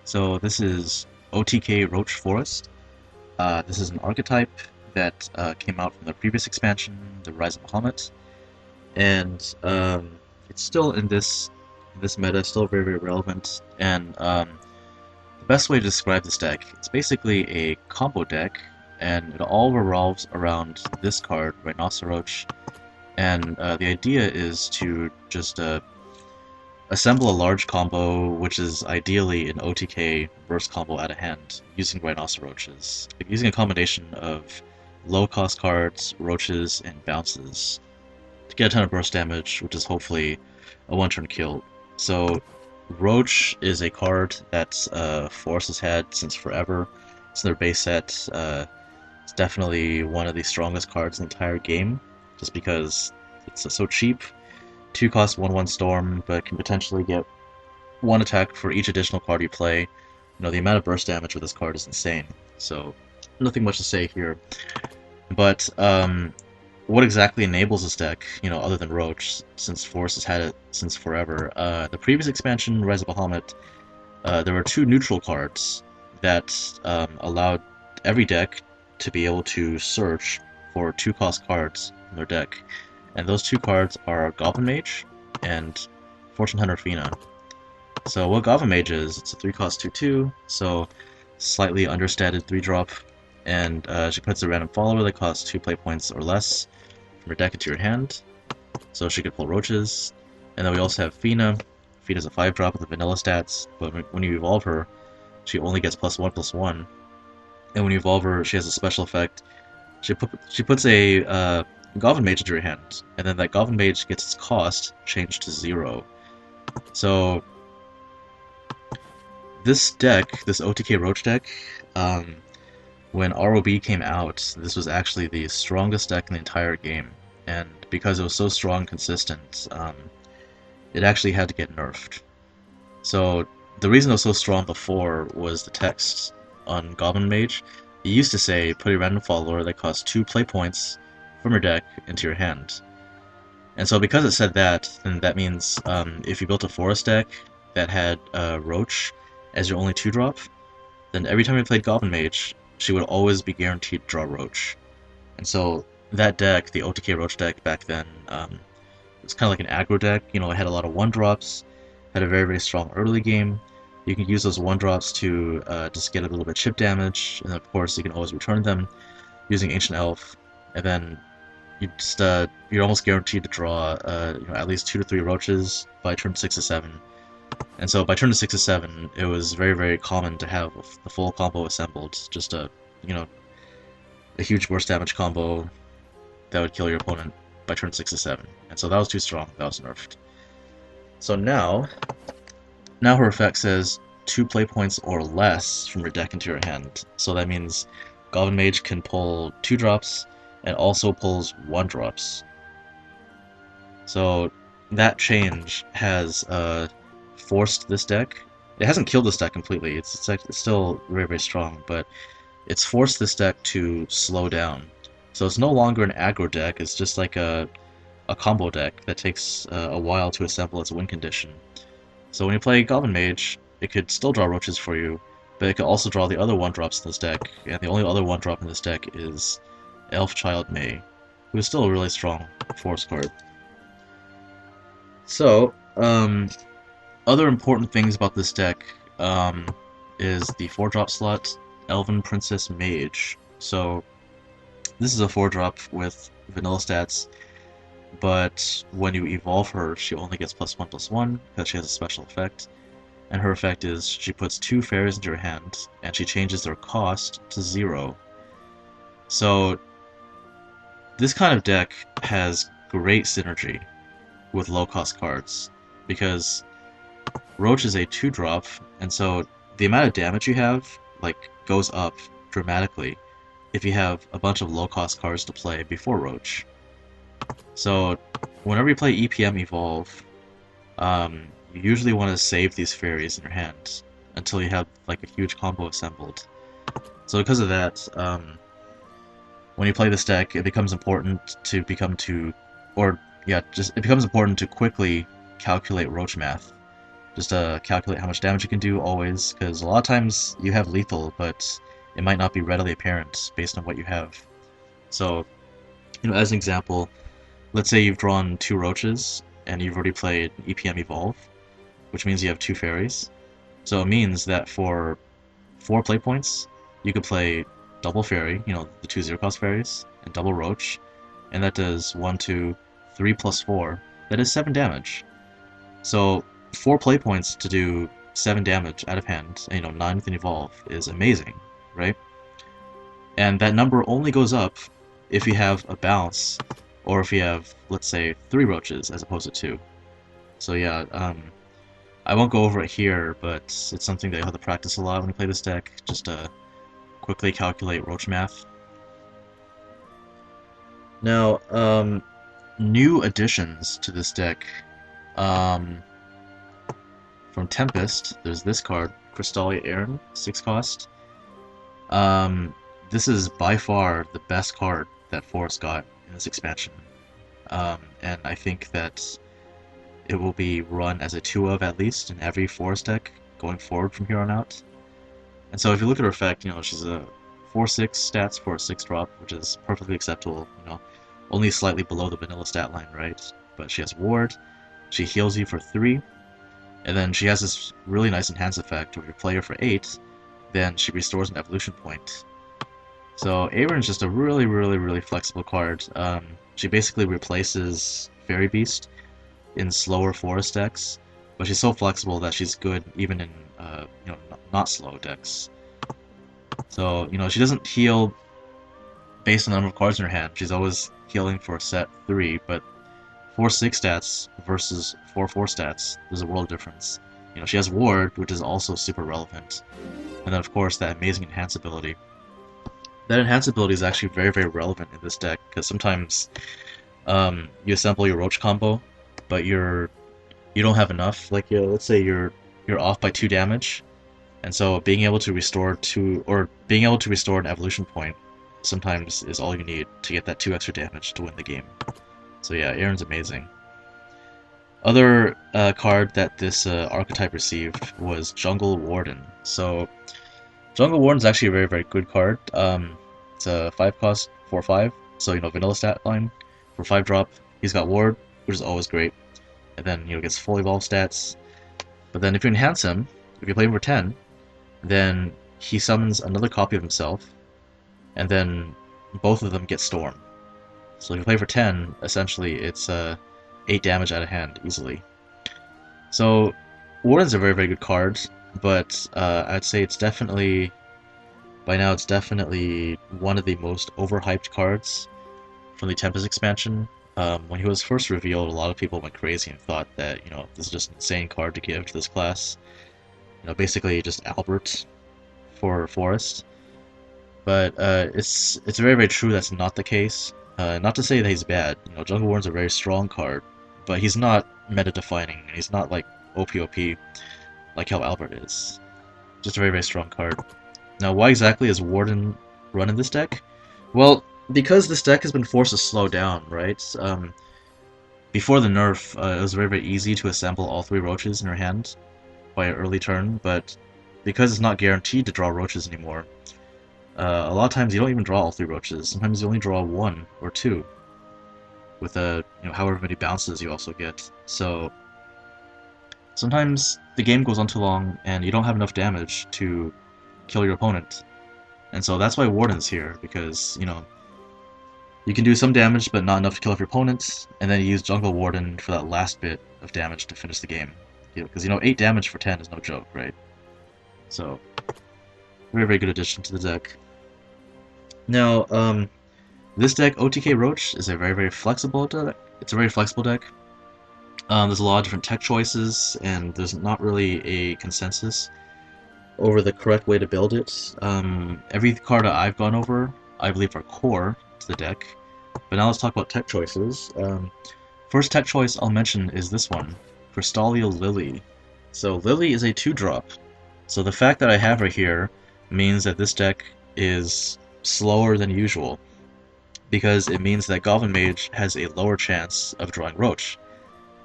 So this is OTK Roach Forest. This is an archetype that came out from the previous expansion, the Rise of Bahamut, and it's still in this meta, still very relevant. And the best way to describe this deck, it's basically a combo deck, and it all revolves around this card, Rhinoceroach. And the idea is to just assemble a large combo, which is ideally an OTK burst combo out of hand, using Rhinoceroaches. Using a combination of low-cost cards, roaches, and bounces to get a ton of burst damage, which is hopefully a one-turn kill. So, Roach is a card that Forest has had since forever. It's in their base set. It's definitely one of the strongest cards in the entire game, just because it's so cheap. 2 cost 1/1 Storm, but can potentially get 1 attack for each additional card you play. The amount of burst damage with this card is insane. So, nothing much to say here. But, what exactly enables this deck, other than Roach, since Forest has had it since forever? The previous expansion, Rise of Bahamut, there were 2 neutral cards that allowed every deck to be able to search for 2-cost cards in their deck. And those 2 cards are Goblin Mage and Fortunehunter Feena. So what Goblin Mage is, it's a 3-cost 2/2, so slightly understated 3-drop, and she puts a random follower that costs 2 play points or less from her deck into your hand, so she could pull roaches. And then we also have Feena. Feena's a 5-drop with the vanilla stats, but when you evolve her, she only gets +1/+1. And when you evolve her, she has a special effect. She puts a Goblin Mage into your hand, and then that Goblin Mage gets its cost changed to 0. So this deck, this OTK Roach deck, when ROB came out, this was actually the strongest deck in the entire game, and because it was so strong and consistent, it actually had to get nerfed. So the reason it was so strong before was the text on Goblin Mage. It used to say, put a random follower that costs 2 play points from your deck into your hand. And so because it said that, then that means if you built a Forest deck that had Roach as your only 2-drop, then every time you played Goblin Mage, she would always be guaranteed to draw Roach. And so that deck, the OTK Roach deck back then, it was kind of like an aggro deck. It had a lot of 1-drops, had a very strong early game. You can use those 1-drops to just get a little bit of chip damage, and of course you can always return them using Ancient Elf, and then you're almost guaranteed to draw at least 2 to 3 roaches by turn 6 to 7. And so by turn 6 to 7, it was very common to have the full combo assembled, just a huge burst damage combo that would kill your opponent by turn 6 to 7. And so that was too strong, that was nerfed. So now her effect says 2 play points or less from your deck into your hand. So that means Goblin Mage can pull 2-drops and also pulls 1-drops. So that change has forced this deck. It hasn't killed this deck completely. It's still very strong, but it's forced this deck to slow down. So it's no longer an aggro deck. It's just like a combo deck that takes a while to assemble its win condition. So when you play Goblin Mage, it could still draw roaches for you, but it could also draw the other 1-drops in this deck, and the only other 1-drop in this deck is Elfchild May, who is still a really strong Forest card. So, other important things about this deck is the 4-drop slot, Elven Princess Mage. So, this is a 4-drop with vanilla stats, but when you evolve her, she only gets +1/+1 because she has a special effect. And her effect is she puts 2 fairies into your hand, and she changes their cost to 0. So this kind of deck has great synergy with low-cost cards, because Roach is a 2-drop, and so the amount of damage you have goes up dramatically if you have a bunch of low-cost cards to play before Roach. So whenever you play EPM Evolve, you usually want to save these fairies in your hand until you have a huge combo assembled. So because of that, when you play this deck, it becomes important to it becomes important to quickly calculate Roach math, Just calculate how much damage you can do always, because a lot of times you have lethal, but it might not be readily apparent based on what you have. So, as an example, let's say you've drawn 2 roaches, and you've already played EPM Evolve, which means you have 2 fairies. So it means that for 4 play points, you could play double fairy, the 2 0-cost fairies, and double roach, and that does 1, 2, 3 plus 4. That is 7 damage. So 4 play points to do 7 damage out of hand, 9 with an evolve, is amazing, right? And that number only goes up if you have a bounce, or if you have, let's say, 3 roaches as opposed to 2. So yeah, I won't go over it here, but it's something that you have to practice a lot when you play this deck, just to quickly calculate roach math. Now, new additions to this deck. From Tempest, there's this card, Crystallia Aerin, 6 cost. This is by far the best card that Forest got in this expansion. And I think that it will be run as a 2 of at least in every Forest deck going forward from here on out. And so if you look at her effect, she's a 4/6 stats for a 6-drop, which is perfectly acceptable, only slightly below the vanilla stat line, right? But she has Ward, she heals you for 3, and then she has this really nice enhance effect where if you play her for 8, then she restores an evolution point. So Aerin is just a really, really, really flexible card. She basically replaces Fairy Beast in slower Forest decks, but she's so flexible that she's good even in not slow decks. So she doesn't heal based on the number of cards in her hand. She's always healing for set 3, but 4/6 stats versus 4/4 stats, there's a world of difference. She has Ward, which is also super relevant, and then of course that amazing enhance ability. That enhance ability is actually very, very relevant in this deck, because sometimes you assemble your roach combo, but you don't have enough. Like, let's say you're off by 2 damage, and so being able to restore an evolution point sometimes is all you need to get that 2 extra damage to win the game. So yeah, Aerin's amazing. Other card that this archetype received was Jungle Warden. So Jungle Warden's actually a very, very good card. It's a 5-cost 4/5, so vanilla stat line for 5-drop. He's got Ward, which is always great, and then gets full evolve stats. But then if you enhance him, if you play him for 10, then he summons another copy of himself, and then both of them get Storm. So if you play for 10, essentially it's 8 damage out of hand easily. So Warden's a very, very good card, but I'd say by now it's definitely one of the most overhyped cards from the Tempest expansion. When he was first revealed, a lot of people went crazy and thought that this is just an insane card to give to this class. Basically just Albert for Forest. But it's very, very true that's not the case. Not to say that he's bad. Jungle Warden's a very strong card, but he's not meta-defining, and he's not like OP like how Albert is. Just a very, very strong card. Now, why exactly is Warden run in this deck? Well, because this deck has been forced to slow down, right? Before the nerf, it was very, very easy to assemble all 3 roaches in your hand by an early turn, but because it's not guaranteed to draw roaches anymore, a lot of times you don't even draw all 3 roaches. Sometimes you only draw 1 or 2, with however many bounces you also get. So sometimes the game goes on too long, and you don't have enough damage to kill your opponent. And so that's why Warden's here, because you can do some damage, but not enough to kill off your opponent, and then you use Jungle Warden for that last bit of damage to finish the game. Because 8 damage for 10 is no joke, right? So very, very good addition to the deck. Now, this deck, OTK Roach, is a very, very flexible deck. It's a very flexible deck. There's a lot of different tech choices, and there's not really a consensus over the correct way to build it. Every card that I've gone over, I believe, are core to the deck. But now let's talk about tech choices. First tech choice I'll mention is this one, Crystallia Lily. So Lily is a 2-drop. So the fact that I have her here means that this deck is slower than usual, because it means that Goblin Mage has a lower chance of drawing Roach.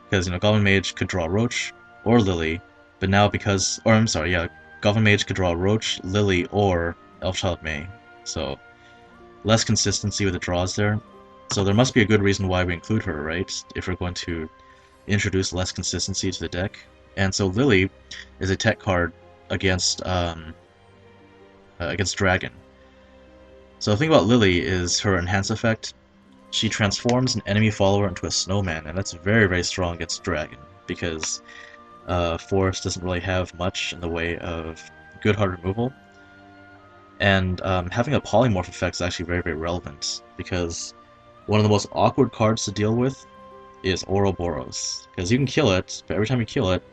Because Goblin Mage could draw Roach or Lily But now because, or I'm sorry, yeah, Goblin Mage could draw Roach, Lily, or Elfchild May. So less consistency with the draws there. So there must be a good reason why we include her, right? If we're going to introduce less consistency to the deck. And so Lily is a tech card against Dragon. So the thing about Lily is her enhance effect. She transforms an enemy follower into a snowman, and that's very, very strong against Dragon, because Forest doesn't really have much in the way of good hard removal. And having a polymorph effect is actually very, very relevant, because one of the most awkward cards to deal with is Ouroboros, because you can kill it, but every time you kill it,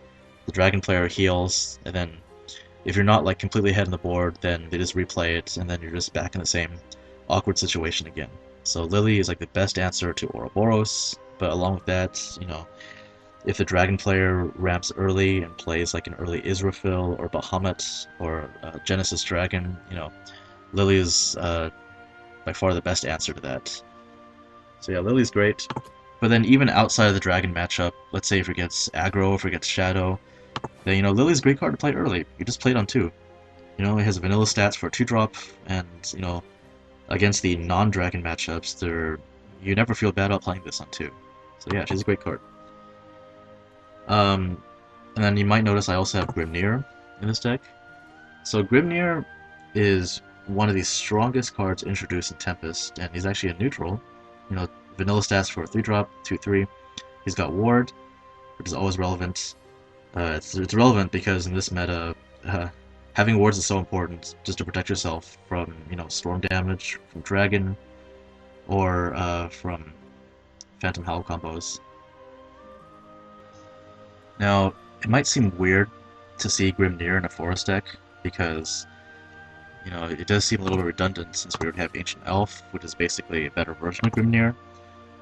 the Dragon player heals, and then if you're not like completely ahead on the board, then they just replay it, and then you're just back in the same awkward situation again. So Lily is like the best answer to Ouroboros, but along with that, you know, if the Dragon player ramps early and plays like an early Israfil or Bahamut or Genesis Dragon, you know, Lily is by far the best answer to that. So yeah, Lily's great. But then even outside of the Dragon matchup, let's say if it gets aggro, if it gets shadow, then, you know, Lily's a great card to play early. You just play it on 2. You know, it has vanilla stats for a 2-drop, and, you know, against the non-Dragon matchups, you never feel bad about playing this on 2. So yeah, she's a great card. And then you might notice I also have Grimnir in this deck. So Grimnir is one of the strongest cards introduced in Tempest, and he's actually a neutral. You know, vanilla stats for a 3-drop, 2/3. He's got Ward, which is always relevant. It's relevant because in this meta, having wards is so important just to protect yourself from, you know, storm damage from Dragon or from Phantom Howl combos. Now, it might seem weird to see Grimnir in a Forest deck because, you know, it does seem a little bit redundant since we would have Ancient Elf, which is basically a better version of Grimnir.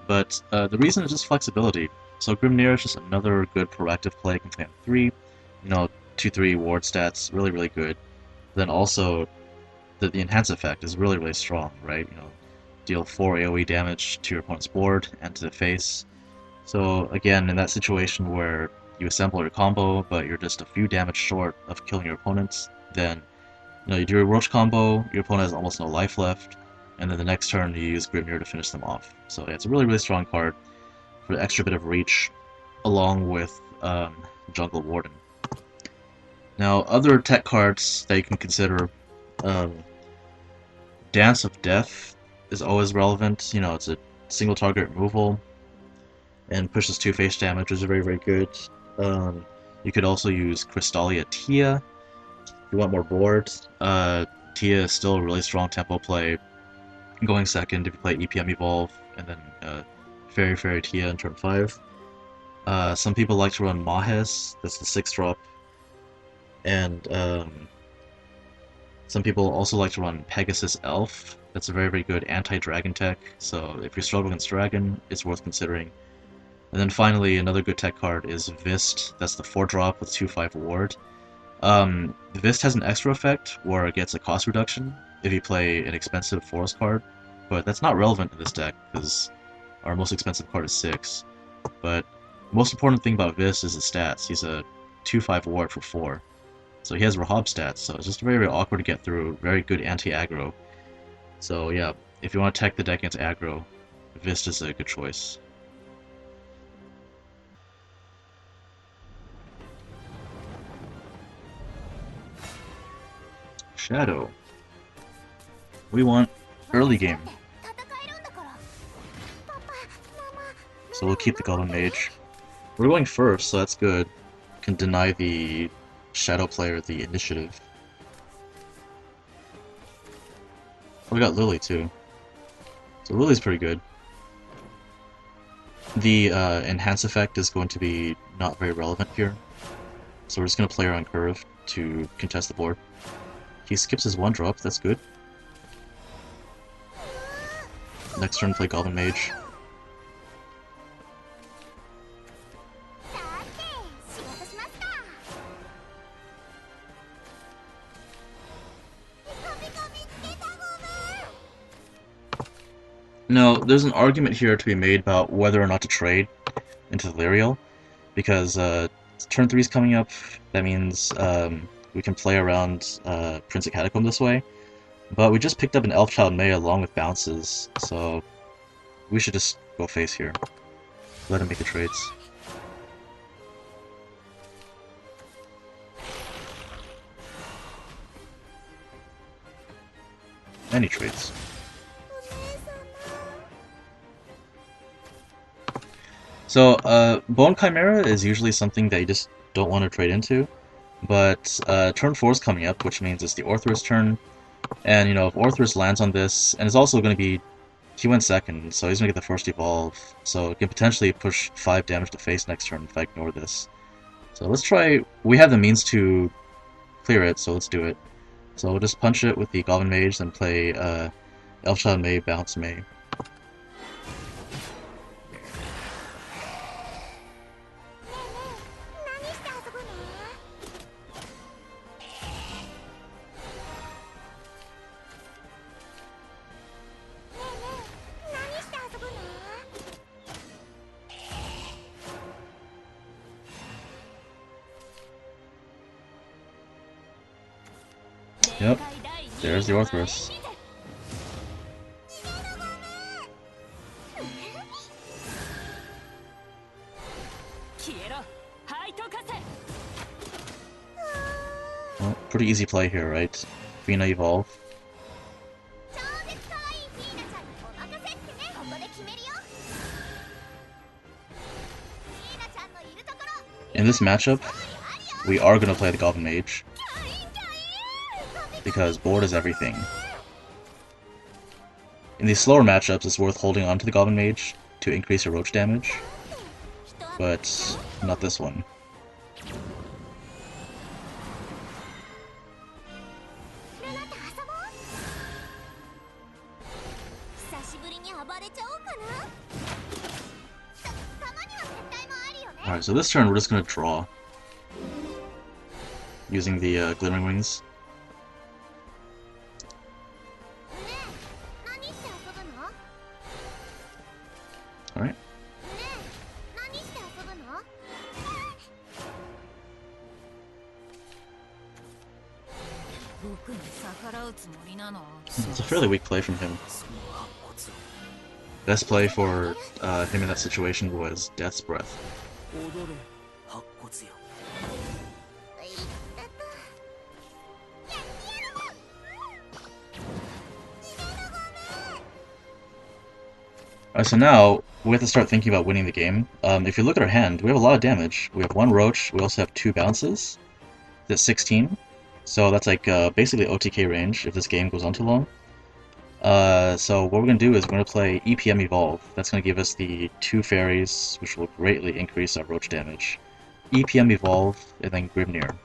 But the reason is just flexibility. So Grimnir is just another good proactive play. You can play on 3, you know, 2/3 ward stats, really, really good. Then also, the enhance effect is really, really strong, right? You know, deal 4 AoE damage to your opponent's board and to the face. So again, in that situation where you assemble your combo, but you're just a few damage short of killing your opponents, then, you know, you do your Roach combo, your opponent has almost no life left, and then the next turn you use Grimnir to finish them off. So yeah, it's a really, really strong card for the extra bit of reach, along with Jungle Warden. Now, other tech cards that you can consider, Dance of Death is always relevant. You know, it's a single target removal and pushes 2 face damage, which is very, very good. You could also use Crystallia Tia if you want more board. Tia is still a really strong tempo play, going second if you play EPM Evolve, and then Fairy Fairy Tia in turn 5. Some people like to run Mahes, that's the 6-drop, and some people also like to run Pegasus Elf, that's a very, very good anti-dragon tech, so if you're struggling against dragon, it's worth considering. And then finally, another good tech card is Vist, that's the 4-drop with 2/5 ward. Vist has an extra effect where it gets a cost reduction if you play an expensive forest card, but that's not relevant in this deck because our most expensive card is 6. But the most important thing about Vist is his stats. He's a 2/5 ward for 4. So he has Rahab stats, so it's just very, very awkward to get through, very good anti-aggro. So yeah, if you want to tech the deck against aggro, Vist is a good choice. Shadow. We want early game. So we'll keep the Goblin Mage. We're going first, so that's good. Can deny the Shadow player the initiative. Oh, we got Lily too. So Lily's pretty good. The enhance effect is going to be not very relevant here. So we're just going to play her on curve to contest the board. He skips his 1-drop, that's good. Next turn play Goblin Mage. Now, there's an argument here to be made about whether or not to trade into Delirial, because Turn 3 is coming up. That means we can play around Prince of Catacomb this way. But we just picked up an Elf Child May along with bounces, so we should just go face here. Let him make the trades. Any trades. So, Bone Chimera is usually something that you just don't want to trade into, but turn 4 is coming up, which means it's the Orthrus turn, and you know, if Orthrus lands on this, and it's also going to be, he went second, so he's going to get the first evolve, so it can potentially push 5 damage to face next turn if I ignore this. So let's try, we have the means to clear it, so let's do it. So we'll just punch it with the Goblin Mage, then play Elf Child May, Bounce May. Yep, there's the Orthrus. Well, pretty easy play here, right? Feena evolve. In this matchup, we are going to play the Goblin Mage, because board is everything. In these slower matchups, it's worth holding on to the Goblin Mage to increase your roach damage, but not this one. Alright, so this turn we're just going to draw, using the Glimmering Wings. Alright. It's a fairly weak play from him. Best play for him in that situation was Death's Breath. So now, we have to start thinking about winning the game. If you look at our hand, we have a lot of damage. We have 1 Roach, we also have 2 bounces. That's 16. So that's like basically OTK range if this game goes on too long. So what we're going to do is we're going to play EPM Evolve. That's going to give us the 2 fairies, which will greatly increase our Roach damage. EPM Evolve, and then Grimnir.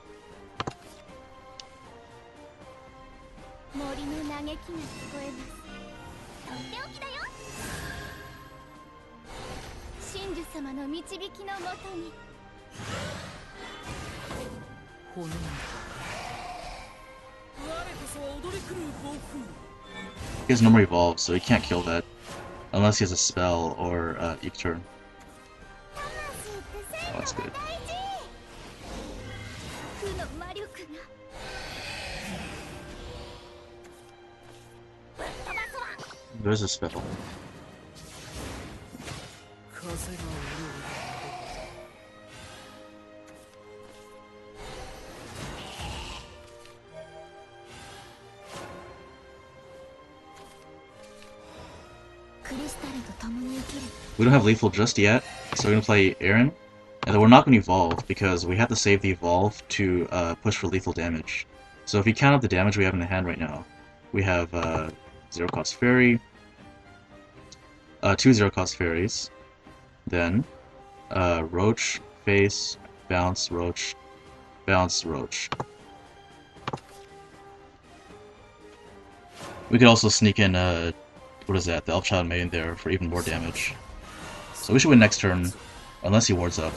He has no more evolve, so he can't kill that. Unless he has a spell or each turn. Oh, that's good. There's a spell. We don't have lethal just yet, so we're going to play Aerin, and then we're not going to evolve because we have to save the evolve to push for lethal damage. So if you count up the damage we have in the hand right now, we have 0 cost fairy, 2 0 cost fairies, then Roach, face, bounce, Roach, bounce, Roach. We could also sneak in what is that? The Elf Child May in there for even more damage. So we should win next turn, unless he wards up.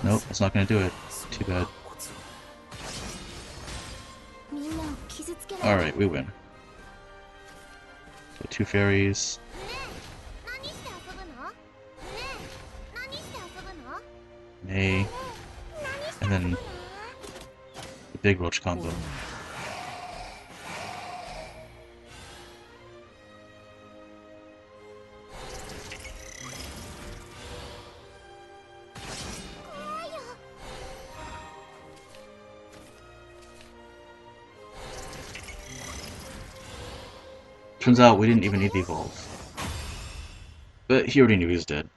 Nope, that's not gonna do it. Too bad. Alright, we win. So 2 fairies. Nay. And then the big roach combo. Turns out we didn't even need the evolve. But he already knew he was dead.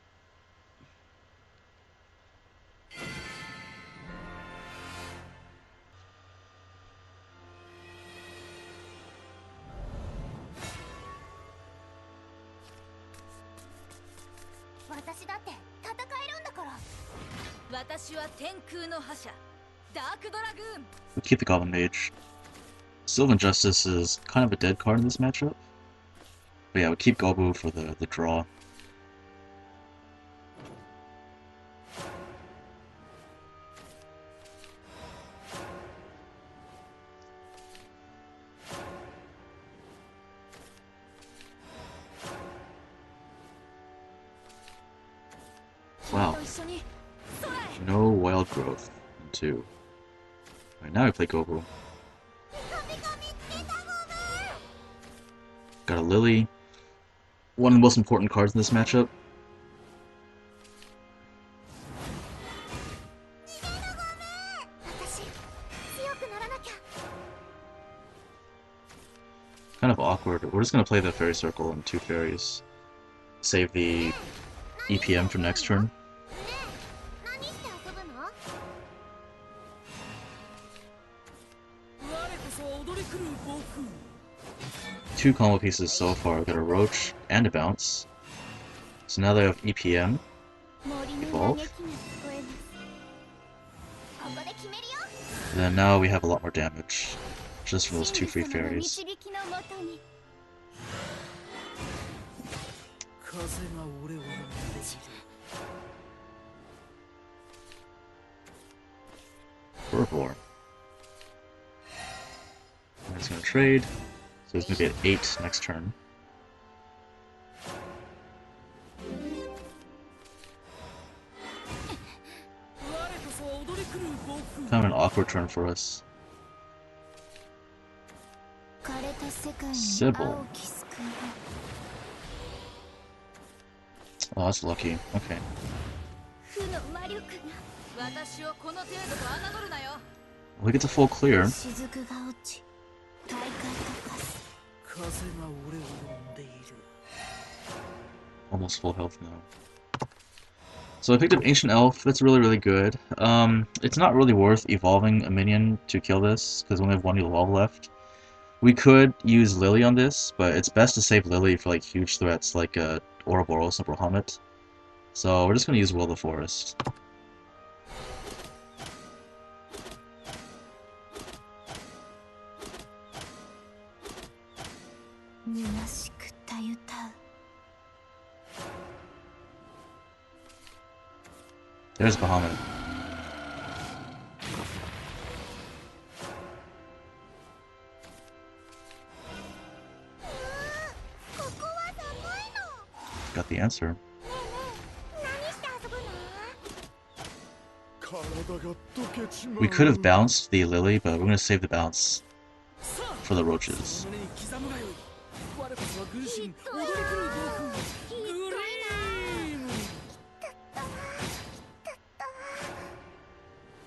We keep the Goblin Mage. Sylvan Justice is kind of a dead card in this matchup. But yeah, we keep Gobu for the draw. Wow. No wild growth in 2. Alright, now we play Gobu. Got a Lily. One of the most important cards in this matchup. Kind of awkward. We're just gonna play the Fairy Circle and 2 fairies. Save the EPM for next turn. Two combo pieces so far. We've got a Roach and a Bounce. So now they have EPM. Evolve. And then now we have a lot more damage. Just from those 2 free fairies. Herbivore. I'm just gonna trade. So it's gonna be at 8 next turn. Kind of an awkward turn for us. Sybil. Oh, that's lucky. Okay. We get a full clear. Almost full health now. So I picked up Ancient Elf. That's really good. It's not really worth evolving a minion to kill this, because we only have 1 evolve left. We could use Lily on this, but it's best to save Lily for like huge threats like Ouroboros and Bahamut. So we're just going to use Will of the Forest. There's Bahamut. Got the answer. We could have bounced the Lily, but we're going to save the bounce for the roaches.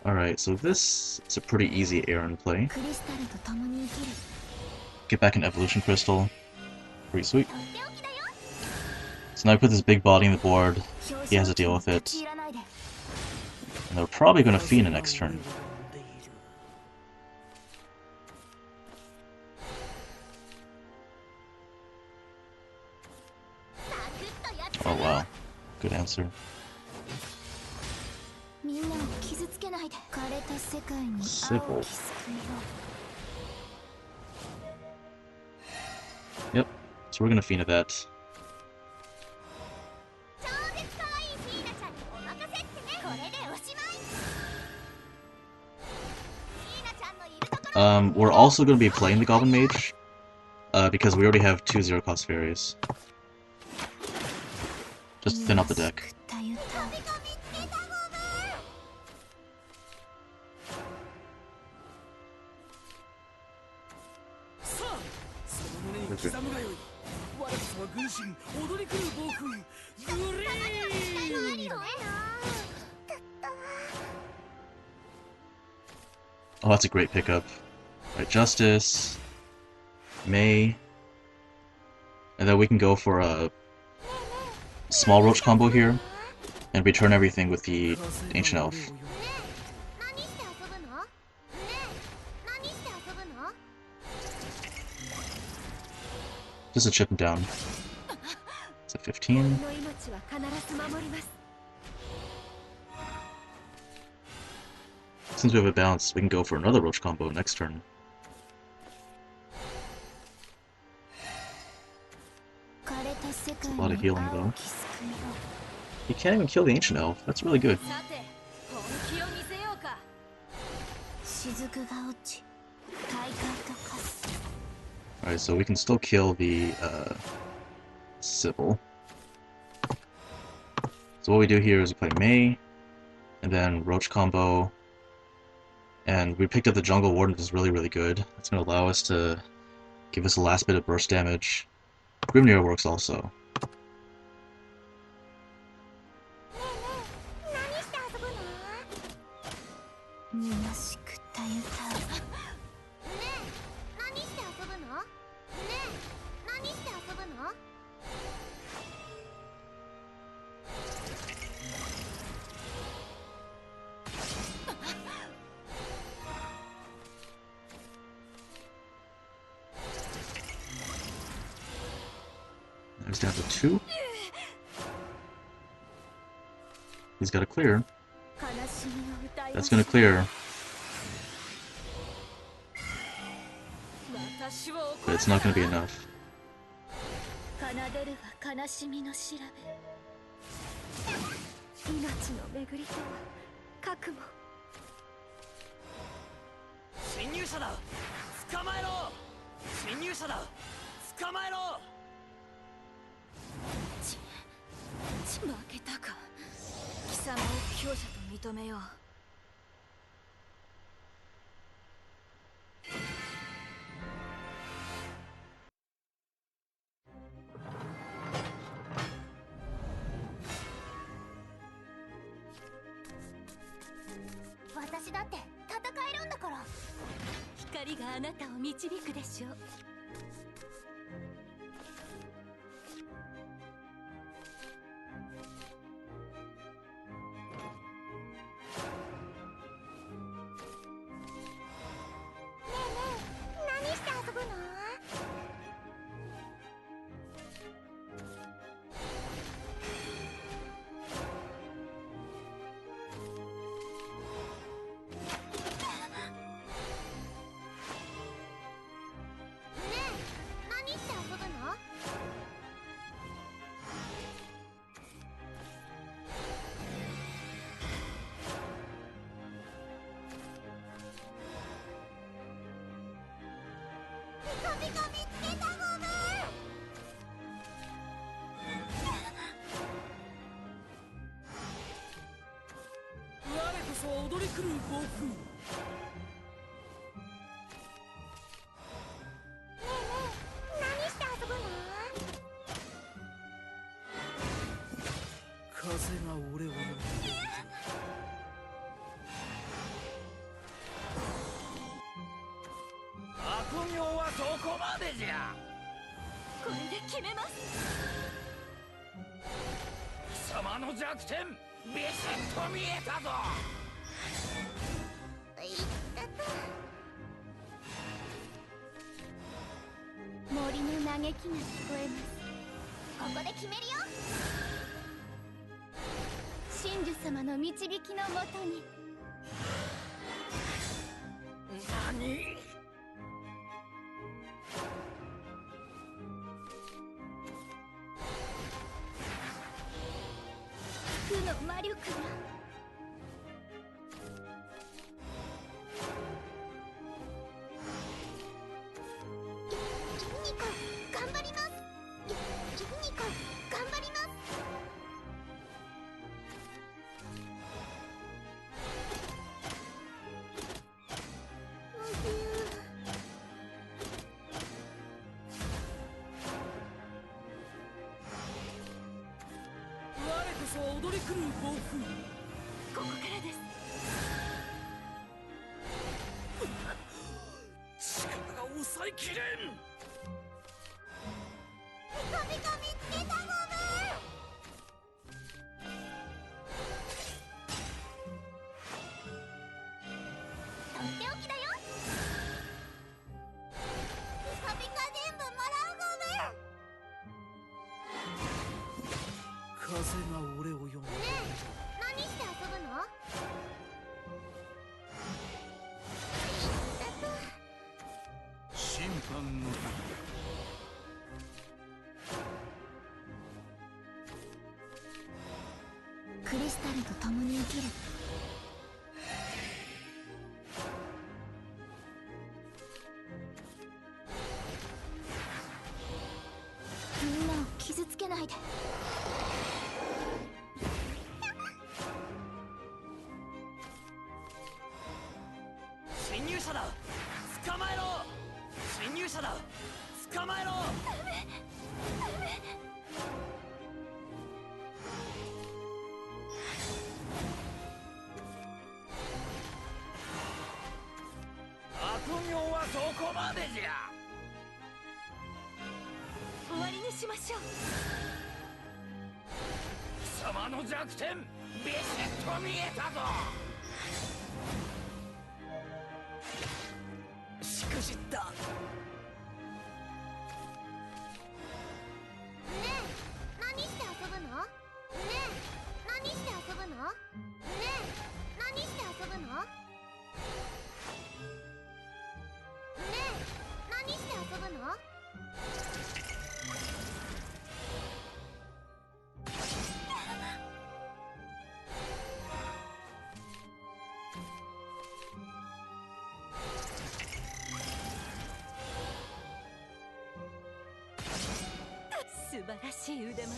Alright, so this is a pretty easy Aerin play. Get back an Evolution Crystal. Pretty sweet. So now I put this big body in the board. He has to deal with it. And they're probably going to Feena next turn. Oh wow. Good answer. Sybil. Yep. So we're going to Feena that. We're also going to be playing the Goblin Mage, because we already have 2 0-cost fairies. Just to thin out the deck. Okay. Oh, that's a great pickup. Right, Justice, May, and then we can go for a small roach combo here, and return everything with the Ancient Elf. Just to chip him down. It's a 15. Since we have a bounce, we can go for another roach combo next turn. It's a lot of healing though. He can't even kill the Ancient Elf. That's really good. Alright, so we can still kill the Sybil. So what we do here is we play May, and then Roach combo, and we picked up the Jungle Warden, which is really, really good. It's going to allow us to give us the last bit of burst damage. Grimnir works also. He's down to 2. He's got to clear. That's going to clear. But it's not going to be enough. くる暴風。ここからです。力が抑えきれん。ピカピカ見つけたゴム。とっておきだよ。ピカピカ全部もらうゴム。風が俺を呼んだ。ねえ、何して遊ぶの？審判のクリスタルと共に生きる。みんなを傷つけないで。侵入者だ。捕まえろ。侵入者だ。捕まえろ。ダメ。悪行はどこまでじゃ。終わりにしましょう。貴様の弱点ビシッと見えたぞ。しくじった。ねえ、何して遊ぶの？ねえ、何して遊ぶの？ねえ、何して遊ぶの？ねえ、何して遊ぶの？素晴らしい腕前です。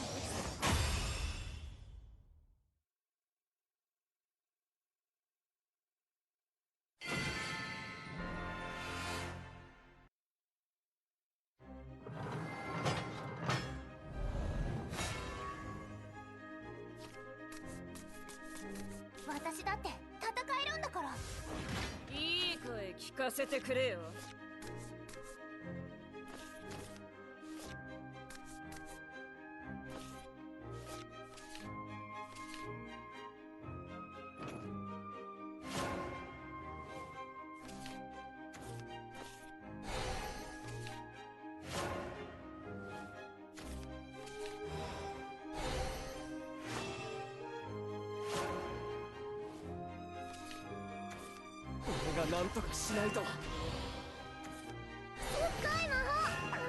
私だって戦えるんだから。いい声聞かせてくれよ。俺が何とかしないと。すっごい魔法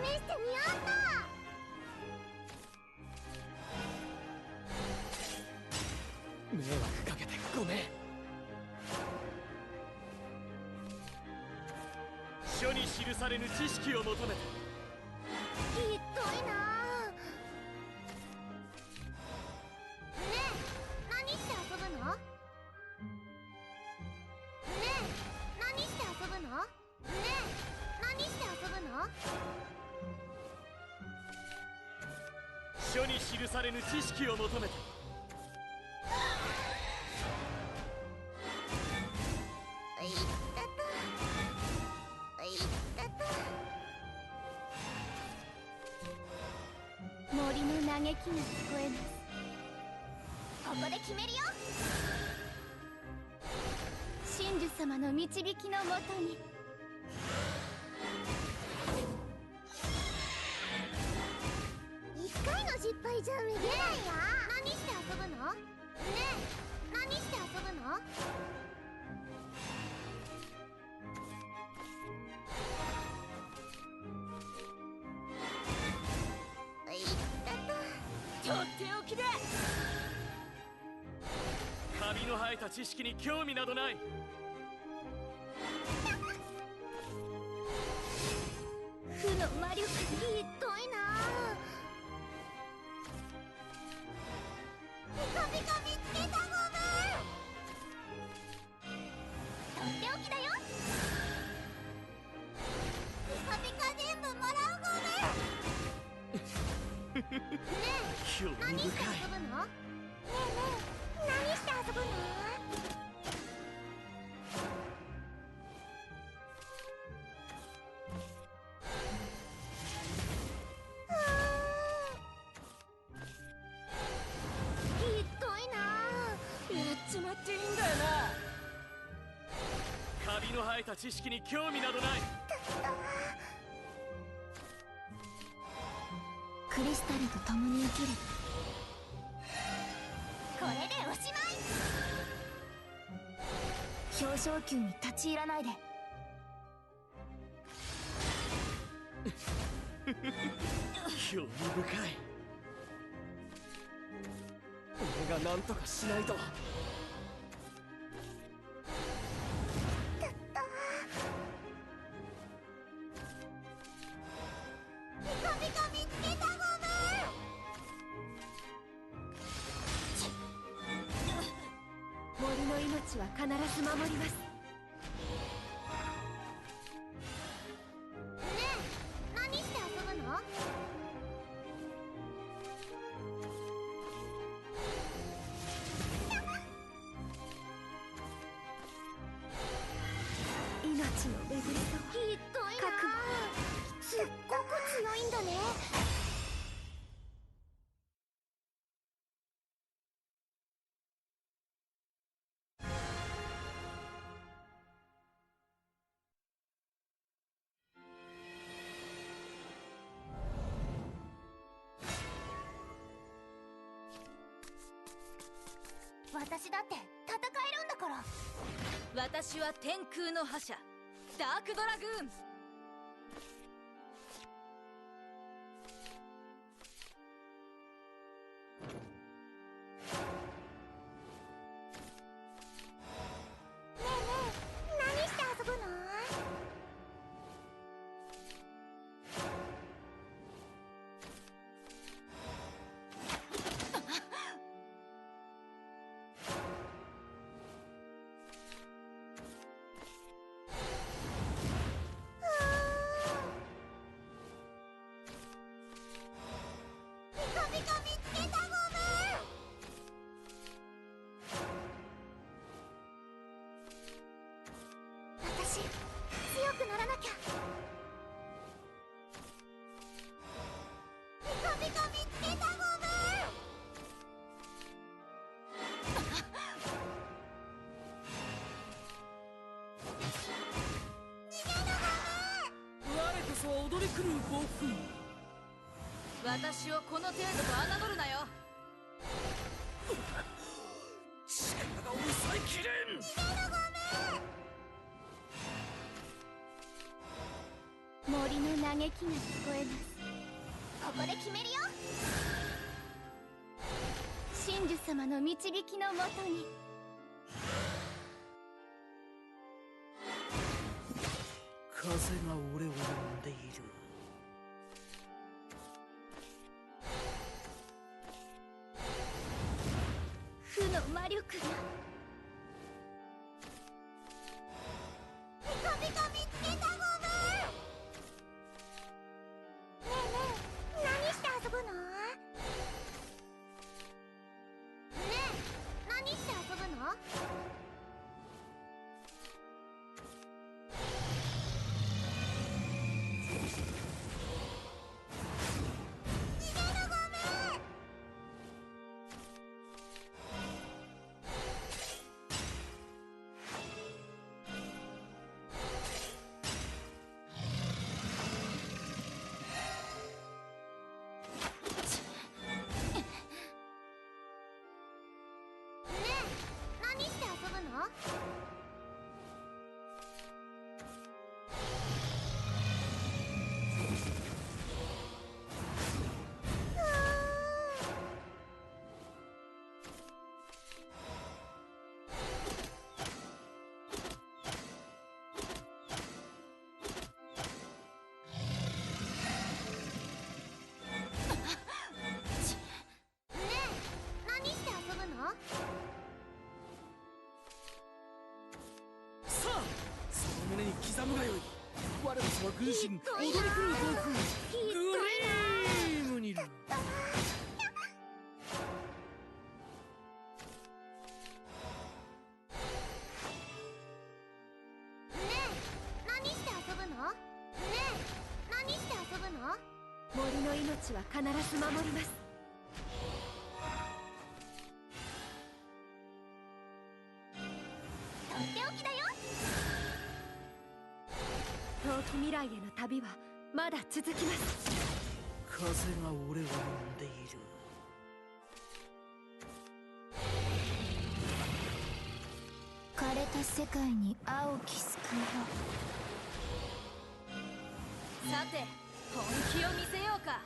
試してみようっ迷惑かけてごめん。書に記されぬ知識を求めて。ひっどいなあ。ねえ、何して遊ぶの？ねえ、何して遊ぶの？ねえ、何して遊ぶの？書に記されぬ知識を求めて。いったと。いったと。森の嘆きが聞こえます。ここで決めるよ。真珠様の導きのもとに。一回の失敗じゃめげないわ。何して遊ぶの？ねえ、何して遊ぶの？とっておきだ。カビの生えた知識に興味などない。負の魔力ひどいなあ。ピカピカ見つけたゴム。とっておきだよ。ピカピカ全部もらうゴム。ねえ、興味何して深い。遊ぶの？ねえねえ、た知識に興味などない。クリスタルと共に生きる。これでおしまい。表彰級に立ち入らないで。興味深い。俺が何とかしないと。ピカピカ見つけたゴム。森の命は必ず守ります。ねえ、何して遊ぶの？命のベブレとはひどいな。すっごく強いんだね。私だって戦えるんだから。私は天空の覇者ダークドラグーン。ねえねえ、何して遊ぶの？ピカピカ見つけたゴム。私強くならなきゃ。ピカピカ見つけたゴム。逃げるゴム。我こそは踊り狂う暴風。私をこの程度と侮るなよ。力が抑えきれん。森の嘆きが聞こえます。ここで決めるよ。真珠様の導きのもとに。風が俺を呼んでいる。負の魔力が。ピカピカ見つけたゴム。ねえねえ、何して遊ぶの？ねえ、何して遊ぶの？逃げるゴム。ねえ、何して遊ぶの？ねえ、何して遊ぶの？さあ、その胸に刻むがよい。我こそは軍神踊り狂う暴風グリームにる。ねえ、何して遊ぶの？ねえ、何して遊ぶの？森の命は必ず守ります。とっておきだよ。来への旅はまだ続きます。風が俺を呼んでいる。枯れた世界に青き救いを。さて本気を見せようか。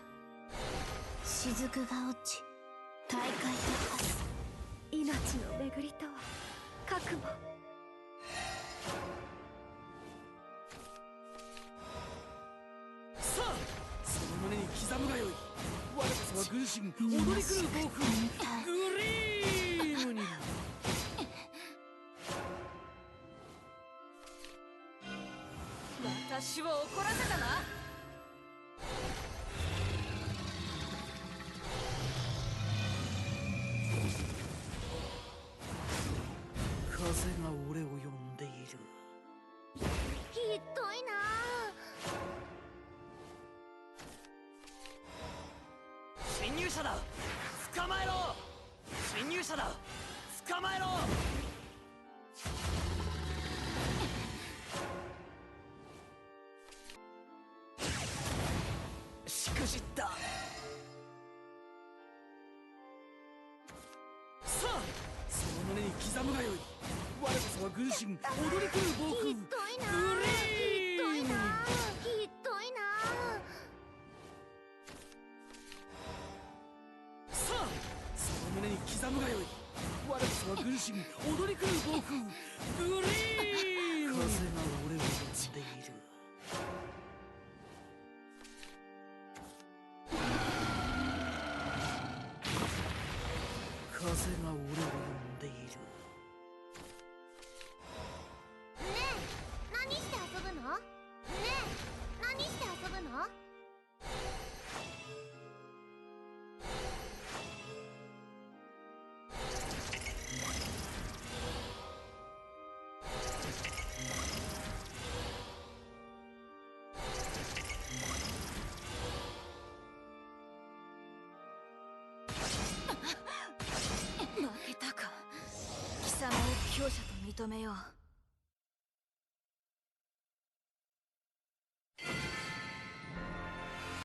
雫が落ち大海と化す。命の巡りとは覚悟。さあその胸に刻むがよい。我こそは軍神踊り狂う暴風グリームに。私を怒らせたな。風が俺を呼んでいる。ひどいな。侵入者だ、捕まえろ。侵入者だ、捕まえろ。しくじった。さあその胸に刻むがよい。我こそは軍神踊り狂う暴風ひどいな。グリームに。ひどいな。ひどいな。さあその胸に刻むがよい。我こそは軍神踊り狂う暴風グリームに。風が俺を呼んでいる。風が俺を呼んでいる。ねえ何して遊ぶの。ねえ何して遊ぶの。負けたか。貴様を強者と認めよう。